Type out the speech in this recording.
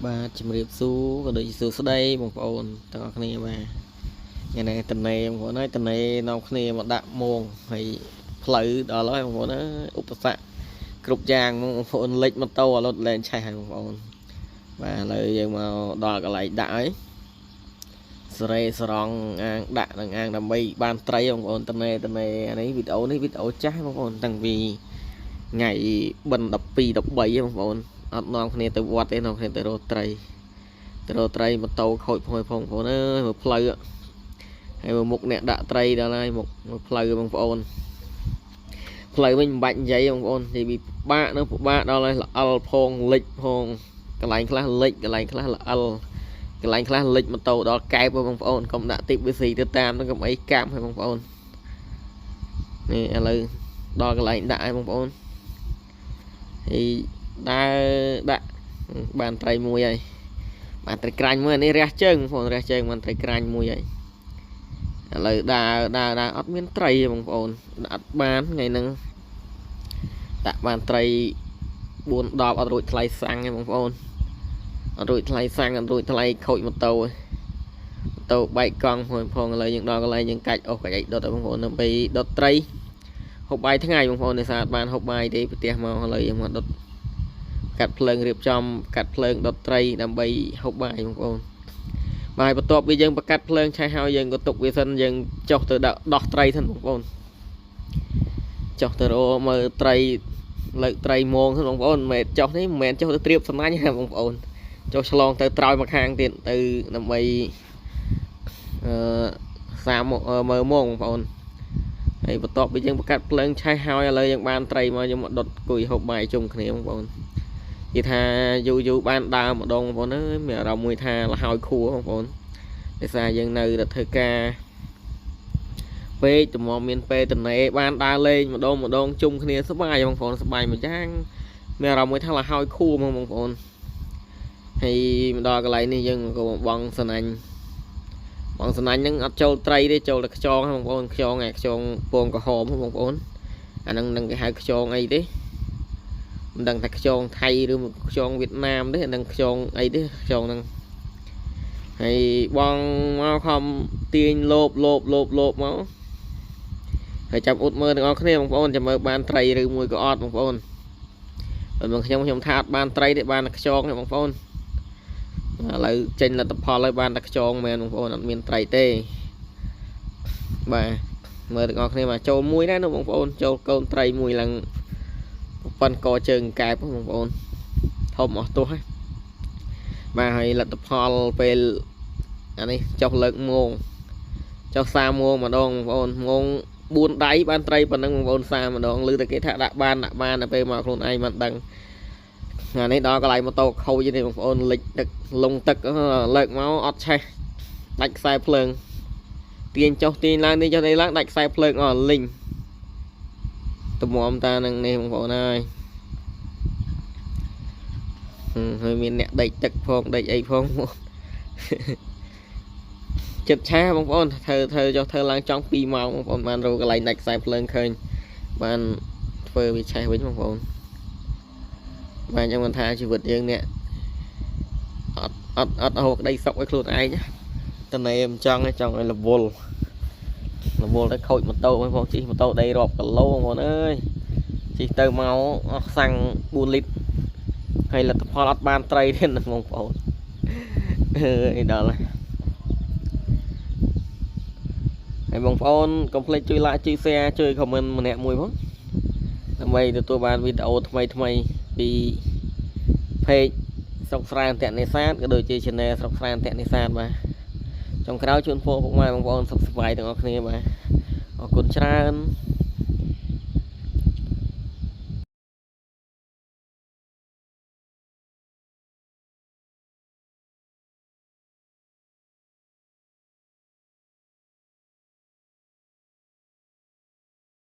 បាទជំរាបសួរក៏ដូចជាសួស្តីបងប្អូនទាំងអស់គ្នាបាទថ្ងៃនេះតនេបងប្អូនហើយតនេនាំគ្នាមកដាក់មងហើយផ្លូវដល់ហើយបងប្អូនឧបសគ្គគ្រប់យ៉ាងបងប្អូនលិចម៉ូតូអត់លែងឆេះហើយបងប្អូនបាទឥឡូវយើងមកដល់កន្លែងដាក់ហើយសរេសរងអាងដាក់នឹងអាងដើម្បីបានត្រីបងប្អូនតនេអានេះវីដេអូចាស់បងប្អូនតាំងពីថ្ងៃបិណ្ឌ12 13បងប្អូនអត់នាំគ្នាទៅវត្តទេនាំគ្នាទៅរកត្រីម៉ូតូខូចផងបងប្អូនអើយមើលផ្លូវហើយមើលមុខអ្នកដាក់ត្រីដល់ហើយមុខផ្លូវបងប្អូនផ្លូវវិញមិនបាច់និយាយបងប្អូននិយាយពីពិបាកដល់ហើយល្អលផងលិចផងកន្លែងខ្លះលិចកន្លែងខ្លះល្អលកន្លែងខ្លះលិចម៉ូតូដល់កែបបងប្អូនកុំដាក់ទីបវិស័យទៅតាមនឹងកុំអីកាប់ហើយបងប្អូននេះឥឡូវដល់កន្លែងដាក់ហើយបងប្អូនហើយដើរដាក់បានត្រីមួយហើយបានត្រីក្រាញ់មួយនេះរះជើងបងប្អូនរះជើងបានត្រីក្រាញ់មួយហើយឥឡូវដើរអត់មានត្រីទេបងប្អូនអត់បានថ្ងៃហ្នឹងដាក់បានត្រី4 10អត់រួចថ្លៃសាំងទេបងប្អូនអត់រួចថ្លៃសាំងអត់រួចថ្លៃខូចម៉ូតូបែកកង់ផងឥឡូវយើងដល់កន្លែងយើងកាច់អុសកាច់អីដុតបងប្អូនដើម្បីដុតត្រីហូបបាយថ្ងៃបងប្អូននេសាទបានហូបបាយទេប្រទេសមកឥឡូវយើងមកដុតកាត់ភ្លើងរៀបចំកាត់ភ្លើងដុតត្រីដើម្បីហូបបាយបងប្អូនបាយបន្ទាប់ពីយើងបកាត់ភ្លើងឆេះហើយយើងក៏ទុកវាសិនយើងចុះទៅដោះត្រីសិនបងប្អូនចុះទៅរកមើលត្រីលើកត្រីមងសិនបងប្អូនមិនចុះនេះមិនមែនចុះទៅត្រៀបសំណាញ់ទេបងប្អូនចុះឆ្លងទៅត្រោយមកខាងទៀតទៅដើម្បីសាមើលមងបងប្អូនហើយបន្ទាប់ពីយើងបកាត់ភ្លើងឆេះហើយឥឡូវយើងបានត្រីមកយើងមកដុតគួយហូបបាយជុំគ្នាបងប្អូននិយាយថាយូរបានដើរម្ដងបងប្អូនអើយមានអារម្មណ៍មួយថាលហើយខួរបងប្អូនដោយសារយើងនៅតែធ្វើការពេកទំមមានពេលតនេបានដើរលេងម្ដងជុំគ្នាសប្បាយបងប្អូនសប្បាយមួយយ៉ាងមានអារម្មណ៍មួយថាលហើយខួរបងប្អូនហើយមកដល់កន្លែងនេះយើងក៏បងសណាញ់ហ្នឹងអត់ចូលត្រីទេចូលតែខ្យងបងប្អូនខ្យងពងក្រហមបងប្អូនអាហ្នឹងនឹងគេហៅខ្យងអីទេមិនដឹងថាខ្យងថៃឬខ្យងវៀតណាមទេអាហ្នឹងខ្យងអីទេខ្យងហ្នឹងហើយបងមកខំទាញលោបមកហើយចាំអ៊ុតមើលទាំងអស់គ្នាបងប្អូនចាំមើលបានត្រីឬមួយក៏អត់បងប្អូនបើមកខ្ញុំថាអត់បានត្រីទេបានតែខ្យងទេបងប្អូនឥឡូវចេញលទ្ធផលហើយបានតែខ្យងមែនបងប្អូនអត់មានត្រីទេបាទមើលទាំងអស់គ្នាមកចូលមួយដែរនោះបងប្អូនចូលកូនត្រីមួយឡើងប៉ុនកជើងកែបបងប្អូនធំអស់ទោះហើយបាទហើយលទ្ធផលពេលអានេះចុះលើកមងចុះសាមងម្ដងបងប្អូនមង4 ដៃបានត្រីប៉ុណ្ណឹងបងប្អូនសាម្ដងឮតែគេថាដាក់បានតែពេលមកខ្លួនឯងមិនដឹងអានេះដល់កន្លែងម៉ូតូខូចទេបងប្អូនលិចទឹកលងទឹកលើកមកអត់ឆេះដាច់ខ្សែភ្លើងទាញចុះទាញឡើងនេះចុះនេះឡើងដាច់ខ្សែភ្លើងលីងទំមតានឹងនេះបងប្អូនហើយមានអ្នកដេកទឹកផងដេកអីផងចិត្តឆាបងប្អូនធ្វើចុះធ្វើឡើងចង់2 ម៉ោងបងប្អូនបានរកកន្លែងដាច់ខ្សែភ្លើងឃើញបានធ្វើវាឆេះវិញបងប្អូនបាទខ្ញុំមិនថាជីវិតយើងនេះអត់ហូបក្តីសុខឲ្យខ្លួនឯងតនេមិនចង់ឲ្យរវល់ទៅខូចម៉ូតូបងប្អូនជិះម៉ូតូដីរាប់គីឡូបងប្អូនអើយជិះទៅមកអស់សាំង4 លីត្រហើយលទ្ធផលអត់បានត្រីទេបងប្អូនអីដល់ហើយបងប្អូនកុំភ្លេចជួយ like ជួយ share ជួយ comment ម្នាក់មួយផងដើម្បីទទួលបានវីដេអូថ្មីពី page ស្រុកស្រែអន្តរនេសាទក៏ដូចជា channel ស្រុកស្រែអន្តរនេសាទបាទចុងក្រោយជូនពរពុកម៉ែបងប្អូនសុខសប្បាយទាំងអស់គ្នាបាទអរគុណច្រើន